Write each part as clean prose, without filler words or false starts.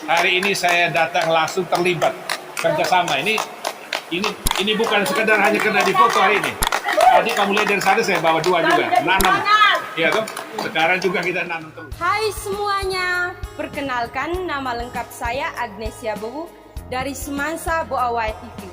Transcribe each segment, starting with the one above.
hari ini saya datang langsung terlibat kerjasama. Ini bukan sekedar hanya karena di foto hari ini. Tadi kamu lihat dari sana saya bawa dua juga, nanam. Iya toh? Sekarang juga kita nanam terus. Hai semuanya, perkenalkan nama lengkap saya Agnesia Bowu dari Semansa Boawai TV.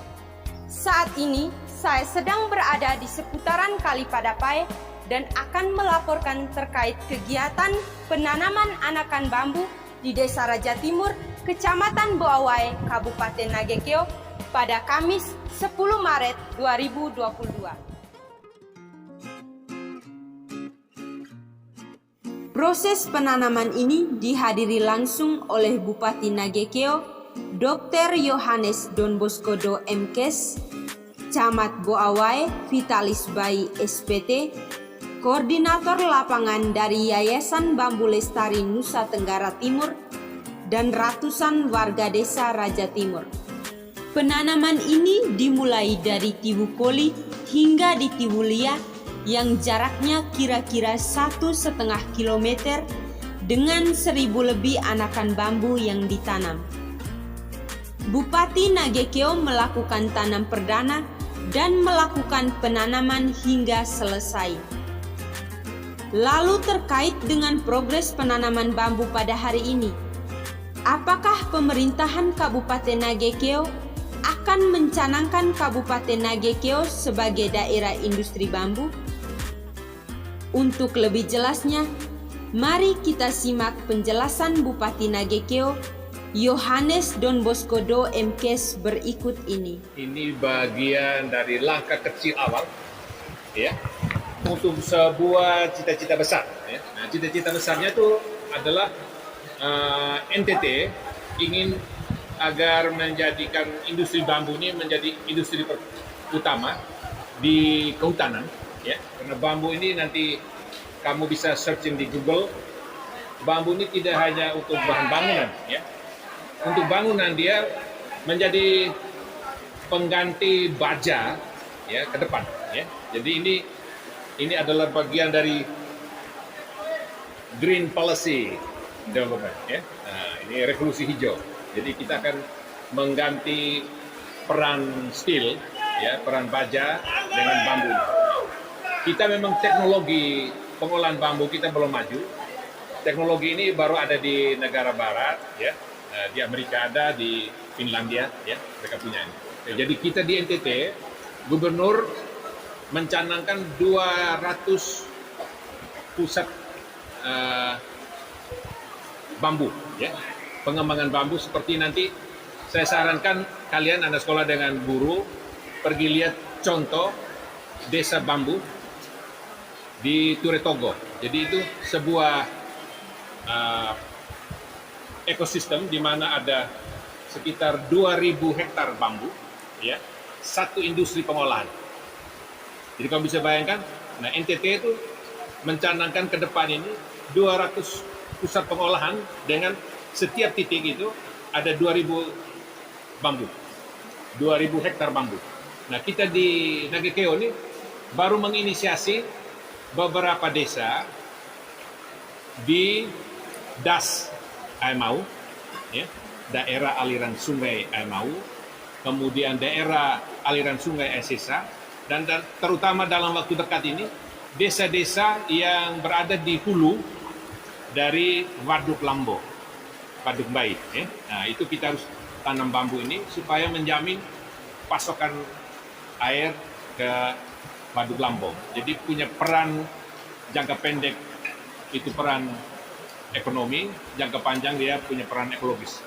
Saat ini saya sedang berada di seputaran Kali Padapai dan akan melaporkan terkait kegiatan penanaman anakan bambu di Desa Raja Timur, Kecamatan Boawai, Kabupaten Nagekeo pada Kamis 10 Maret 2022. Proses penanaman ini dihadiri langsung oleh Bupati Nagekeo, Dr. Yohanes Don Bosco Do MKes, Camat Boawai Vitalis Bayi SPT, Koordinator Lapangan dari Yayasan Bambu Lestari Nusa Tenggara Timur, dan ratusan warga desa Raja Timur. Penanaman ini dimulai dari Tiwu Poli hingga di Tiwu Lia yang jaraknya kira-kira 1,5 kilometer dengan 1.000 lebih anakan bambu yang ditanam. Bupati Nagekeo melakukan tanam perdana dan melakukan penanaman hingga selesai. Lalu terkait dengan progres penanaman bambu pada hari ini, apakah pemerintahan Kabupaten Nagekeo akan mencanangkan Kabupaten Nagekeo sebagai daerah industri bambu? Untuk lebih jelasnya, mari kita simak penjelasan Bupati Nagekeo, Yohanes Don Bosco Do MKes berikut ini. Ini bagian dari langkah kecil awal, ya, untuk sebuah cita-cita besar. Ya. Nah, cita-cita besarnya itu adalah NTT ingin agar menjadikan industri bambu ini menjadi industri utama di kehutanan. Ya, karena bambu ini nanti kamu bisa searching di Google. Bambu ini tidak hanya untuk bahan bangunan, ya. Untuk bangunan dia menjadi pengganti baja, ya, ke depan, ya. Jadi ini adalah bagian dari green policy development, ya. Nah, ini revolusi hijau. Jadi kita akan mengganti peran steel, ya, peran baja dengan bambu. Kita memang teknologi pengolahan bambu kita belum maju. Teknologi ini baru ada di negara barat, ya. Di Amerika ada, di Finlandia, ya, mereka punya ini. Jadi kita di NTT, gubernur mencanangkan 200 pusat bambu, ya, pengembangan bambu. Seperti nanti saya sarankan kalian anak sekolah dengan guru pergi lihat contoh desa bambu di Turetogo. Jadi itu sebuah ekosistem di mana ada sekitar 2.000 hektar bambu, ya, satu industri pengolahan. Jadi kamu bisa bayangkan, nah NTT itu mencanangkan ke depan ini 200 pusat pengolahan dengan setiap titik itu ada 2.000 bambu, 2.000 hektar bambu. Nah kita di Nagekeo ini baru menginisiasi beberapa desa di Das Aemau, ya, daerah aliran sungai Aemau, kemudian daerah aliran sungai Esesa, dan terutama dalam waktu dekat ini desa-desa yang berada di hulu dari Waduk Lambo, Waduk Bayi. Ya. Nah itu kita harus tanam bambu ini supaya menjamin pasokan air ke Waduk Lambo. Jadi punya peran jangka pendek itu peran ekonomi, jangka panjang dia punya peran ekologis.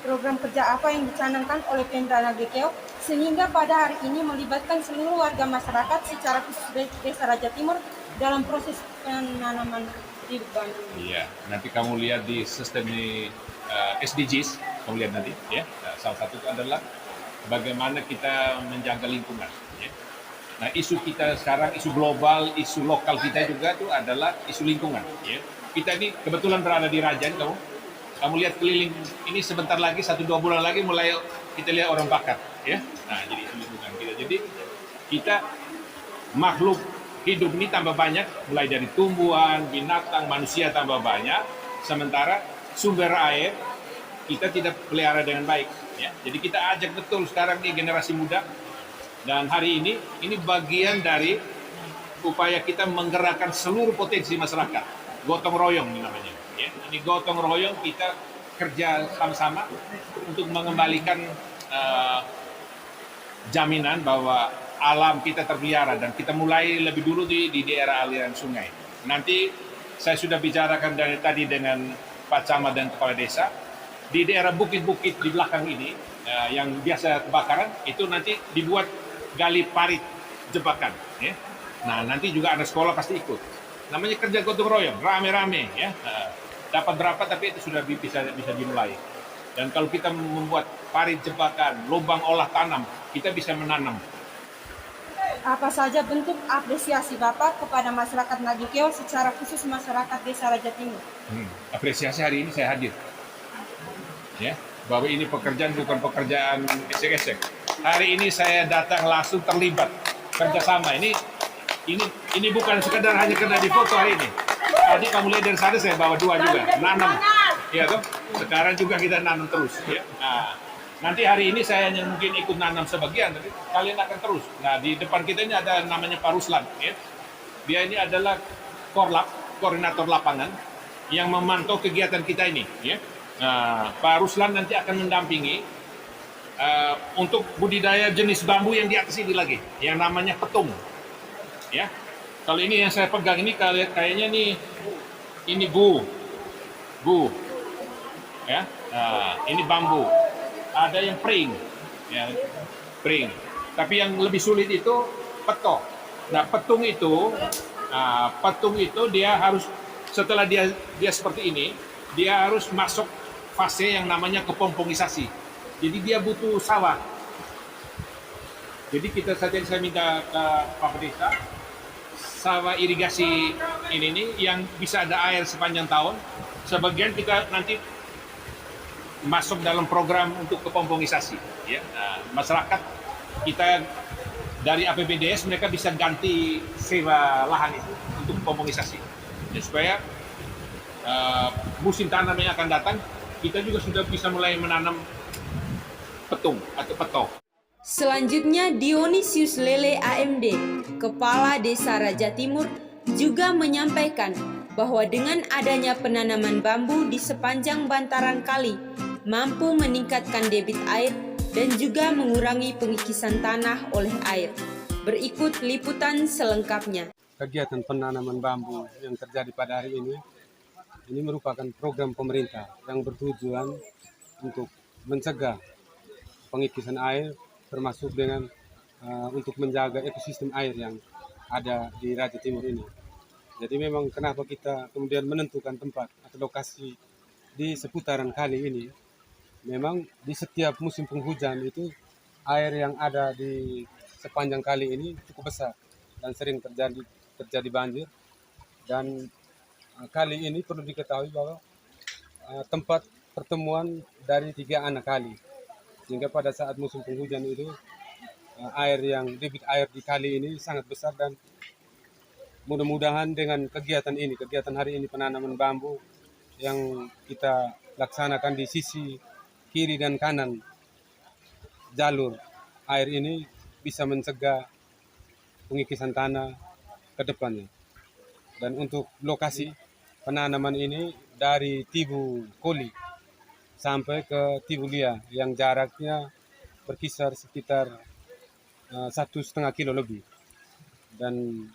Program kerja apa yang dicanangkan oleh Pemda Nagekeo sehingga pada hari ini melibatkan seluruh warga masyarakat secara khusus Desa Raja Timur dalam proses penanaman bibit bambu? Iya, nanti kamu lihat di sistem SDGs, kamu lihat nanti, ya. Nah, salah satu itu adalah bagaimana kita menjaga lingkungan. Ya. Nah, isu kita sekarang, isu global, isu lokal kita juga itu adalah isu lingkungan. Ya. Kita ini kebetulan berada di Rajan, kamu lihat keliling ini sebentar lagi 1-2 bulan lagi mulai kita lihat orang bakar, ya. Nah, jadi isu lingkungan kita. Jadi kita makhluk hidup ini tambah banyak, mulai dari tumbuhan, binatang, manusia tambah banyak. Sementara sumber air kita tidak pelihara dengan baik. Ya. Jadi kita ajak betul sekarang nih generasi muda, dan hari ini bagian dari upaya kita menggerakkan seluruh potensi masyarakat. Gotong royong ini namanya. Ya. Ini gotong royong, kita kerja sama-sama untuk mengembalikan jaminan bahwa alam kita terpelihara, dan kita mulai lebih dulu di daerah aliran sungai. Nanti saya sudah bicarakan dari tadi dengan Pak Camat dan Kepala Desa, di daerah bukit-bukit di belakang ini yang biasa kebakaran, itu nanti dibuat gali parit jebakan. Ya. Nah, nanti juga ada sekolah pasti ikut. Namanya kerja gotong royong, rame-rame. Ya. Dapat berapa, tapi itu sudah bisa dimulai. Dan kalau kita membuat parit jebakan, lubang olah tanam, kita bisa menanam. Apa saja bentuk apresiasi Bapak kepada masyarakat Nagekeo, secara khusus masyarakat Desa Raja Timur? Apresiasi hari ini saya hadir. Ya, bahwa ini pekerjaan bukan pekerjaan gesek-gesek. Hari ini saya datang langsung terlibat kerjasama. Ini bukan sekedar hanya karena di foto hari ini. Tadi kamu lihat dari sana saya bawa 2 juga, nanam. Ya toh. Sekarang juga kita nanam terus. Ya. Nah, nanti hari ini saya hanya mungkin ikut nanam sebagian, tapi kalian akan terus. Nah, di depan kita ini ada namanya Pak Ruslan. Ya. Dia ini adalah Korlap, koordinator lapangan, yang memantau kegiatan kita ini. Ya. Nah, Pak Ruslan nanti akan mendampingi untuk budidaya jenis bambu yang di atas ini lagi, yang namanya petung. Ya, kalau ini yang saya pegang ini kayaknya nih, ini bu, ya, nah, ini bambu. Ada yang pring, ya, pring. Tapi yang lebih sulit itu petok. Nah, petung itu dia harus, setelah dia seperti ini, dia harus masuk fase yang namanya kepompongisasi. Jadi dia butuh sawah. Jadi saya minta ke Pak Desa, sawah irigasi ini nih yang bisa ada air sepanjang tahun. Sebagian kita nanti masuk dalam program untuk kepompongisasi. Ya. Nah, masyarakat kita dari APBDes mereka bisa ganti sewa lahan itu untuk kepompongisasi. Ya, supaya musim tanam yang akan datang kita juga sudah bisa mulai menanam petung atau petok. Selanjutnya, Dionysius Lele AMD, Kepala Desa Raja Timur, juga menyampaikan bahwa dengan adanya penanaman bambu di sepanjang bantaran kali, mampu meningkatkan debit air dan juga mengurangi pengikisan tanah oleh air. Berikut liputan selengkapnya. Kegiatan penanaman bambu yang terjadi pada hari ini merupakan program pemerintah yang bertujuan untuk mencegah pengikisan air, termasuk dengan untuk menjaga ekosistem air yang ada di Raja Timur ini. Jadi memang kenapa kita kemudian menentukan tempat atau lokasi di seputaran kali ini, memang di setiap musim penghujan itu air yang ada di sepanjang kali ini cukup besar dan sering terjadi banjir. Dan kali ini perlu diketahui bahwa tempat pertemuan dari 3 anak kali, sehingga pada saat musim penghujan itu debit air di kali ini sangat besar. Dan mudah-mudahan dengan kegiatan hari ini penanaman bambu yang kita laksanakan di sisi kiri dan kanan jalur air ini bisa mencegah pengikisan tanah ke depannya. Dan untuk lokasi penanaman ini dari Tibu Koli sampai ke Tibu Lia yang jaraknya berkisar sekitar 1,5 kilo lebih. Dan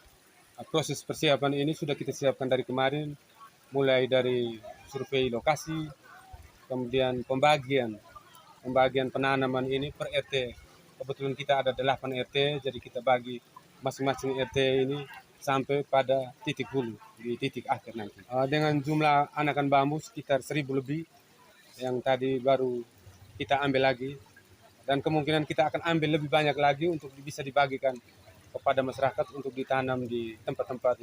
proses persiapan ini sudah kita siapkan dari kemarin, mulai dari survei lokasi, kemudian pembagian penanaman ini per RT. Kebetulan kita ada 8 RT, jadi kita bagi masing-masing RT ini sampai pada titik hulu, di titik akhir nanti. Dengan jumlah anakan bambu sekitar 1.000 lebih, yang tadi baru kita ambil lagi, dan kemungkinan kita akan ambil lebih banyak lagi untuk bisa dibagikan kepada masyarakat untuk ditanam di tempat-tempat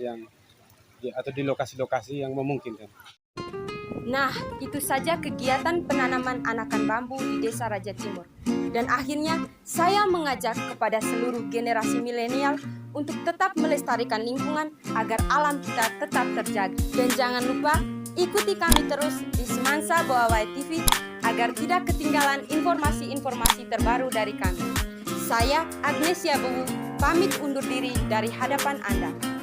atau di lokasi-lokasi yang memungkinkan. Nah, itu saja kegiatan penanaman anakan bambu di Desa Raja Timur. Dan akhirnya, saya mengajak kepada seluruh generasi milenial untuk tetap melestarikan lingkungan agar alam kita tetap terjaga. Dan jangan lupa Ikuti kami terus di Semansa Boawai TV agar tidak ketinggalan informasi-informasi terbaru dari kami. Saya Agnesia Bungu, pamit undur diri dari hadapan Anda.